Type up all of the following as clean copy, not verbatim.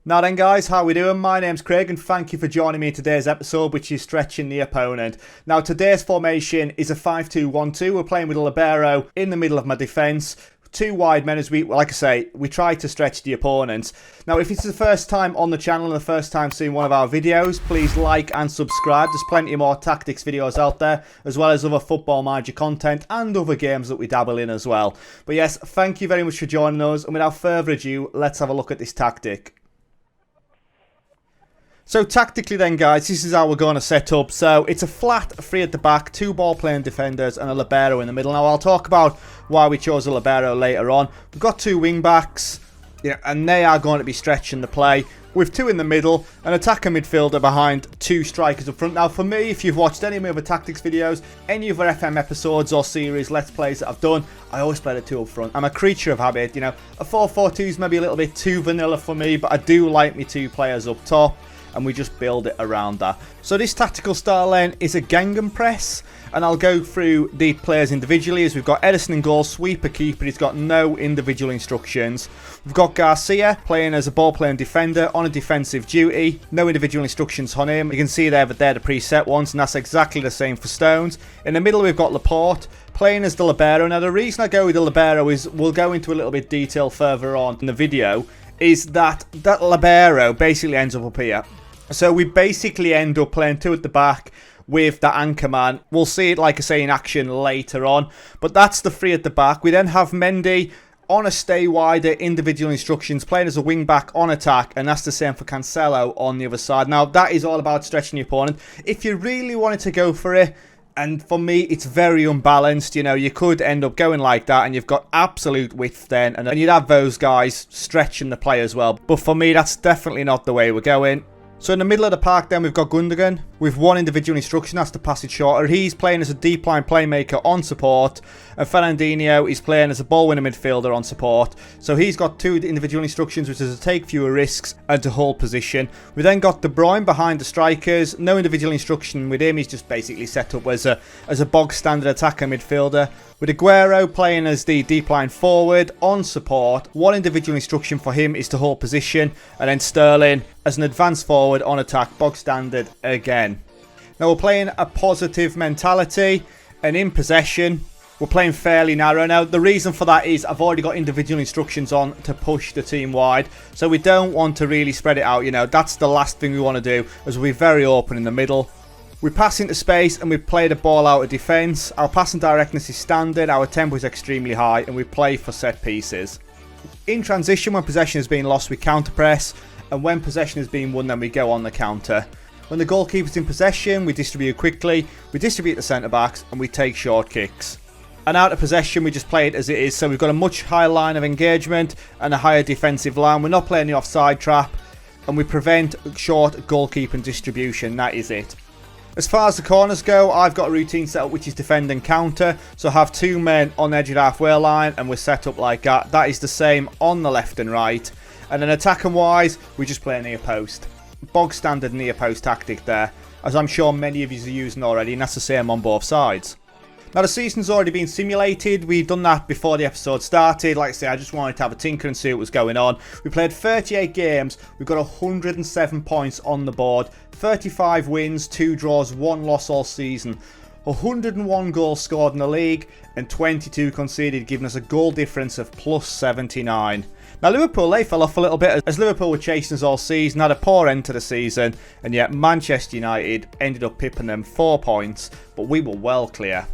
Now then guys, how we doing? My name's Craig and thank you for joining me in today's episode, which is stretching the opponent. Now today's formation is a 5-2-1-2. We're playing with a Libero in the middle of my defence. Two wide men as like I say, we try to stretch the opponents. Now if it's the first time on the channel and the first time seeing one of our videos, please like and subscribe. There's plenty more tactics videos out there, as well as other football manager content and other games that we dabble in as well. But yes, thank you very much for joining us, and without further ado, let's have a look at this tactic. So tactically then guys, this is how we're going to set up. So it's a flat three at the back, two ball playing defenders and a Libero in the middle. Now I'll talk about why we chose a Libero later on. We've got two wing backs, and they are going to be stretching the play. With two in the middle, an attacker midfielder behind two strikers up front. Now for me, if you've watched any of my other tactics videos, any other FM episodes or series, let's plays that I've done, I always play the two up front. I'm a creature of habit, a 4-4-2 is maybe a little bit too vanilla for me, but I do like me two players up top, and we just build it around that. So this tactical style then is a Gangan press, and I'll go through the players individually as we've got Edison in goal, sweeper, keeper. He's got no individual instructions. We've got Garcia playing as a ball playing defender on a defensive duty. No individual instructions on him. You can see there that they're the preset ones, and that's exactly the same for Stones. In the middle we've got Laporte playing as the Libero. Now the reason I go with the Libero is, we'll go into a little bit detail further on in the video, is that Libero basically ends up here. So we basically end up playing two at the back with the anchor man. We'll see it, like I say, in action later on. But that's the three at the back. We then have Mendy on a stay wider, individual instructions, playing as a wing back on attack. And that's the same for Cancelo on the other side. Now, that is all about stretching the opponent. If you really wanted to go for it, and for me, it's very unbalanced. You could end up going like that, and you've got absolute width then. And you'd have those guys stretching the play as well. But for me, that's definitely not the way we're going. So in the middle of the park then we've got Gundogan with one individual instruction, that's to pass it shorter. He's playing as a deep line playmaker on support, and Fernandinho is playing as a ball winner midfielder on support. So he's got two individual instructions, which is to take fewer risks and to hold position. We then got De Bruyne behind the strikers, no individual instruction with him. He's just basically set up as a bog standard attacker midfielder. With Aguero playing as the deep line forward on support, one individual instruction for him is to hold position, and then Sterling as an advanced forward on attack, bog standard again. Now we're playing a positive mentality, and in possession we're playing fairly narrow. Now the reason for that is I've already got individual instructions on to push the team wide, so we don't want to really spread it out. That's the last thing we want to do, as we're very open in the middle. We pass into space and we play the ball out of defence. Our passing directness is standard, our tempo is extremely high, and we play for set pieces. In transition, when possession has been lost, we counter press, and when possession has been won, then we go on the counter. When the goalkeeper's in possession, we distribute quickly, we distribute the centre backs, and we take short kicks. And out of possession, we just play it as it is. So we've got a much higher line of engagement and a higher defensive line. We're not playing the offside trap, and we prevent short goalkeeping distribution. That is it. As far as the corners go, I've got a routine set up which is defend and counter. So I have two men on the edge of the halfway line, and we're set up like that. That is the same on the left and right. And then attacking wise, we just play a near post. Bog standard near post tactic there, as I'm sure many of you are using already, and that's the same on both sides. Now the season's already been simulated. We've done that before the episode started. Like I say, I just wanted to have a tinker and see what was going on. We played 38 games. We've got 107 points on the board. 35 wins, 2 draws, 1 loss all season. 101 goals scored in the league and 22 conceded, giving us a goal difference of plus 79. Now Liverpool, they fell off a little bit as Liverpool were chasing us all season, had a poor end to the season, and yet Manchester United ended up pipping them 4 points, but we were well clear.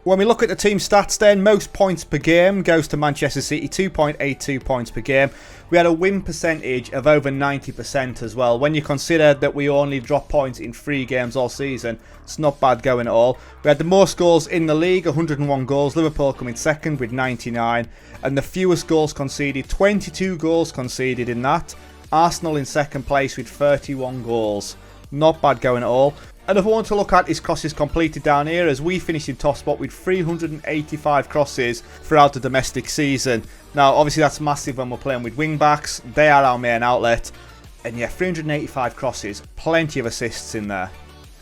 When we look at the team stats then, most points per game goes to Manchester City, 2.82 points per game. We had a win percentage of over 90% as well. When you consider that we only dropped points in 3 games all season, it's not bad going at all. We had the most goals in the league, 101 goals. Liverpool coming second with 99. And the fewest goals conceded, 22 goals conceded in that. Arsenal in second place with 31 goals. Not bad going at all. Another one to look at is crosses completed down here, as we finished in top spot with 385 crosses throughout the domestic season. Now obviously that's massive when we're playing with wing backs, they are our main outlet, and yeah, 385 crosses, plenty of assists in there.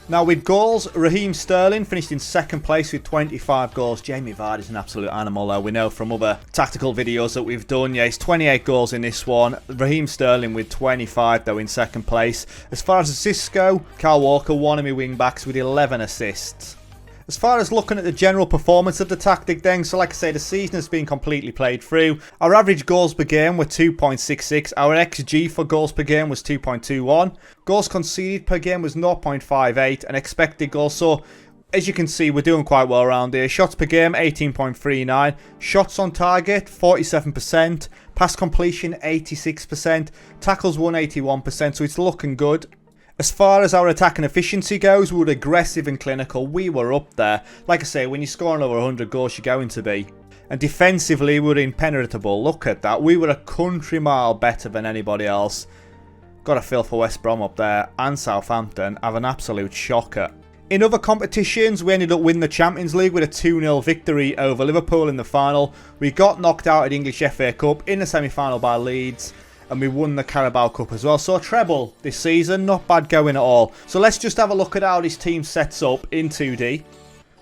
Now with goals, Raheem Sterling finished in second place with 25 goals. Jamie Vardy's an absolute animal though. We know from other tactical videos that we've done. Yeah, he's 28 goals in this one. Raheem Sterling with 25 though in second place. As far as assists go, Kyle Walker, one of my wing backs with 11 assists. As far as looking at the general performance of the tactic then, so like I say, the season has been completely played through. Our average goals per game were 2.66. Our XG for goals per game was 2.21. Goals conceded per game was 0.58 and expected goals. So as you can see, we're doing quite well around here. Shots per game, 18.39. Shots on target, 47%. Pass completion, 86%. Tackles won, 81%. So it's looking good. As far as our attacking efficiency goes, we were aggressive and clinical. We were up there. Like I say, when you're scoring over 100 goals, you're going to be. And defensively, we were impenetrable. Look at that. We were a country mile better than anybody else. Got a feel for West Brom up there. And Southampton have an absolute shocker. In other competitions, we ended up winning the Champions League with a 2-0 victory over Liverpool in the final. We got knocked out at English FA Cup in the semi-final by Leeds. And we won the Carabao Cup as well. So a treble this season, not bad going at all. So let's just have a look at how this team sets up in 2D.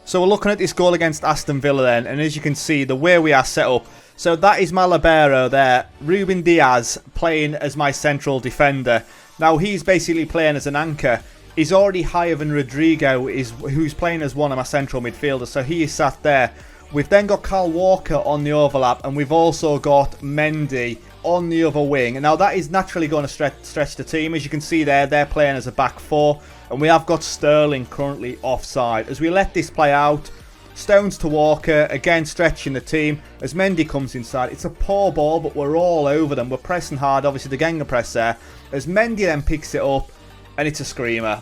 So we're looking at this goal against Aston Villa then. And as you can see, the way we are set up. So that is my Libero there. Ruben Diaz playing as my central defender. Now he's basically playing as an anchor. He's already higher than Rodrigo, who's playing as one of my central midfielders. So he is sat there. We've then got Kyle Walker on the overlap. And we've also got Mendy on the other wing. And now that is naturally going to stretch the team. As you can see there, they're playing as a back four. And we have got Sterling currently offside. As we let this play out, Stones to Walker, again stretching the team. As Mendy comes inside, it's a poor ball, but we're all over them. We're pressing hard, obviously the Genga press there. As Mendy then picks it up, and it's a screamer.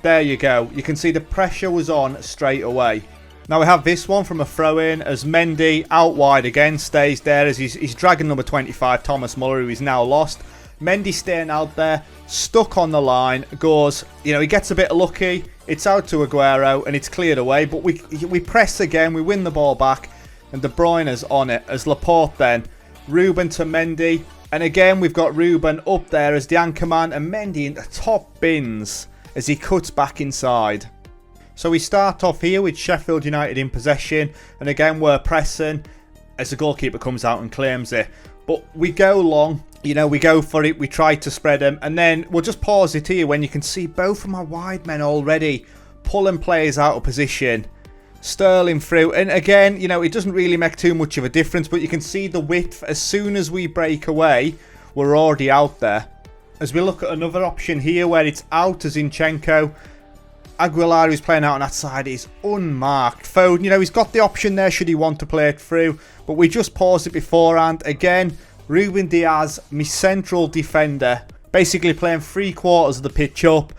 There you go. You can see the pressure was on straight away. Now we have this one from a throw-in as Mendy out wide again, stays there as he's dragging number 25, Thomas Muller, who is now lost. Mendy staying out there, stuck on the line, goes, you know, he gets a bit lucky, it's out to Aguero and it's cleared away, but we press again, we win the ball back and De Bruyne's on it as Laporte then, Ruben to Mendy, and again we've got Ruben up there as the anchor man and Mendy in the top bins as he cuts back inside. So we start off here with Sheffield United in possession. And again, we're pressing as the goalkeeper comes out and claims it. But we go long. You know, we go for it. We try to spread them. And then we'll just pause it here when you can see both of my wide men already pulling players out of position. Sterling through. And again, you know, it doesn't really make too much of a difference. But you can see the width. As soon as we break away, we're already out there. As we look at another option here where it's out as Zinchenko. Aguilar, who's playing out on that side, is unmarked. Foden, you know, he's got the option there should he want to play it through. But we just paused it beforehand. Again, Ruben Diaz, my central defender, basically playing 3/4 of the pitch up.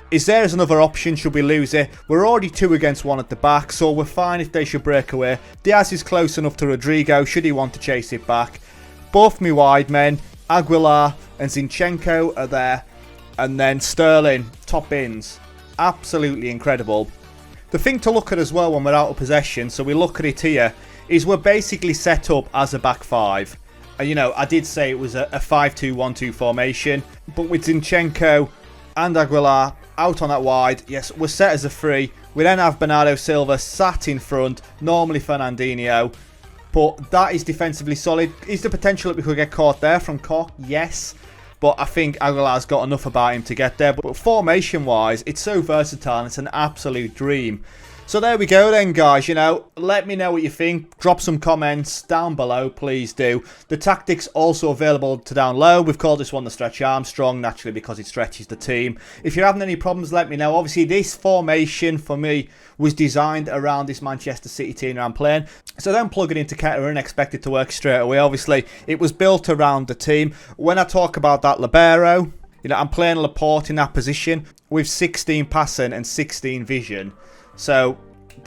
Is there as another option should we lose it? We're already 2 against 1 at the back, so we're fine if they should break away. Diaz is close enough to Rodrigo should he want to chase it back. Both my wide men, Aguilar and Zinchenko, are there. And then Sterling, top ins. Absolutely incredible. The thing to look at as well when we're out of possession, so we look at it here, is we're basically set up as a back five. And you know, I did say it was a 5-2-1-2 formation, but with Zinchenko and Aguilar out on that wide, yes, we're set as a 3. We then have Bernardo Silva sat in front, normally Fernandinho, but that is defensively solid. Is the potential that we could get caught there from Koch? Yes. But I think Aguilar's got enough about him to get there. But formation-wise, it's so versatile and it's an absolute dream. So there we go then, guys. You know, let me know what you think. Drop some comments down below, please do. The tactics also available to download. We've called this one the Stretch Armstrong, naturally because it stretches the team. If you're having any problems, let me know. Obviously, this formation for me was designed around this Manchester City team I'm playing. So don't plug it into Keter and expect it to work straight away. Obviously, it was built around the team. When I talk about that Libero, you know, I'm playing Laporte in that position with 16 passing and 16 vision. So,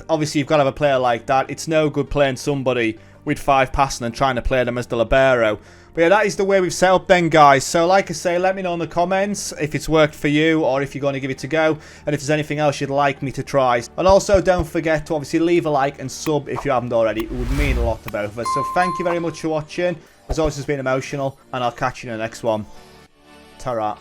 obviously, you've got to have a player like that. It's no good playing somebody with 5 passing and trying to play them as the Libero. But yeah, that is the way we've set up then, guys. So, like I say, let me know in the comments if it's worked for you or if you're going to give it a go. And if there's anything else you'd like me to try. And also, don't forget to obviously leave a like and sub if you haven't already. It would mean a lot to both of us. So, thank you very much for watching. As always, it's been emotional. And I'll catch you in the next one. Ta-ra.